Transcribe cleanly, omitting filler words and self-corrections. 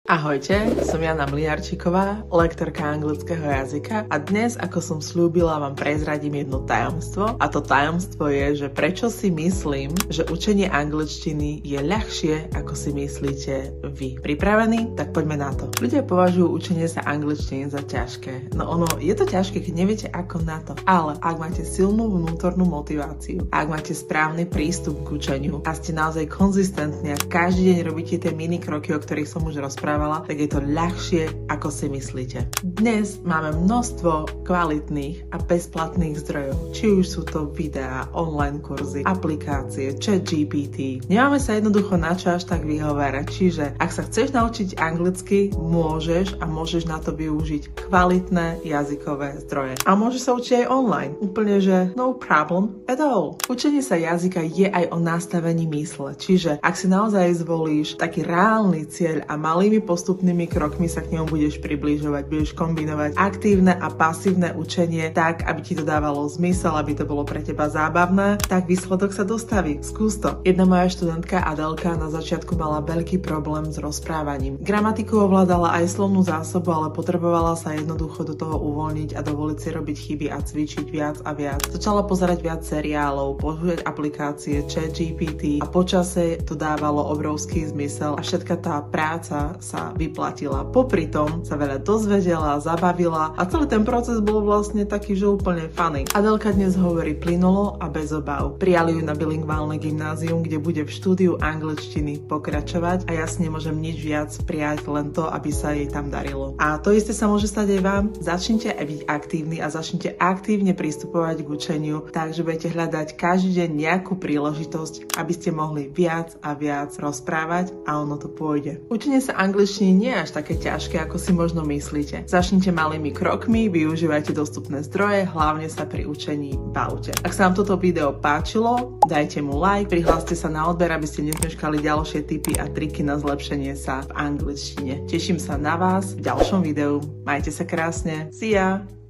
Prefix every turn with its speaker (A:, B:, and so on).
A: Ahojte, som Jana Mliarčíková, lektorka anglického jazyka a dnes, ako som slúbila, vám prezradím jedno tajomstvo a to tajomstvo je, že prečo si myslím, že učenie angličtiny je ľahšie, ako si myslíte vy. Pripravení? Tak poďme na to. Ľudia považujú učenie sa angličtiny za ťažké. No je to ťažké, keď neviete ako na to, ale ak máte silnú vnútornú motiváciu, ak máte správny prístup k učeniu a ste naozaj konzistentní a každý deň robíte tie mini kroky, o ktorých som už rozprávala, tak je to ľahšie, ako si myslíte. Dnes máme množstvo kvalitných a bezplatných zdrojov. Či už sú to videá, online kurzy, aplikácie, ChatGPT. Nemáme sa jednoducho na čo až tak vyhovárať. Čiže ak sa chceš naučiť anglicky, môžeš na to využiť kvalitné jazykové zdroje. A môžeš sa učiť aj online. Úplne, že no problem at all. Učenie sa jazyka je aj o nastavení mysle. Čiže ak si naozaj zvolíš taký reálny cieľ a malými postupnými krokmi sa k nemu budeš približovať, budeš kombinovať aktívne a pasívne učenie tak, aby ti to dávalo zmysel, aby to bolo pre teba zábavné, tak výsledok sa dostaví. Skús to. Jedna moja študentka Adelka na začiatku mala veľký problém s rozprávaním. Gramatiku ovládala aj slovnú zásobu, ale potrebovala sa jednoducho do toho uvoľniť a dovoliť si robiť chyby a cvičiť viac a viac. Začala pozerať viac seriálov, používať aplikácie ChatGPT a počase to dávalo obrovský zmysel a všetka tá práca sa vyplatila. Popri tom sa veľa dozvedela, zabavila a celý ten proces bol vlastne taký, že úplne funny. Adelka dnes hovorí plynulo a bez obav. Prijali ju na bilingválne gymnázium, kde bude v štúdiu angličtiny pokračovať a ja si nemôžem nič viac prijať, len to, aby sa jej tam darilo. A to isté sa môže stať aj vám. Začnite byť aktívni a začnite aktívne pristupovať k učeniu, takže budete hľadať každý deň nejakú príležitosť, aby ste mohli viac a viac rozprávať a ono to pôjde. Učenie sa angličtiny nie je až také ťažké, ako si možno myslíte. Začnite malými krokmi, využívajte dostupné zdroje, hlavne sa pri učení bavte. Ak sa vám toto video páčilo, dajte mu like, prihláste sa na odber, aby ste nezmeškali ďalšie tipy a triky na zlepšenie sa v angličtine. Teším sa na vás v ďalšom videu. Majte sa krásne. See ya!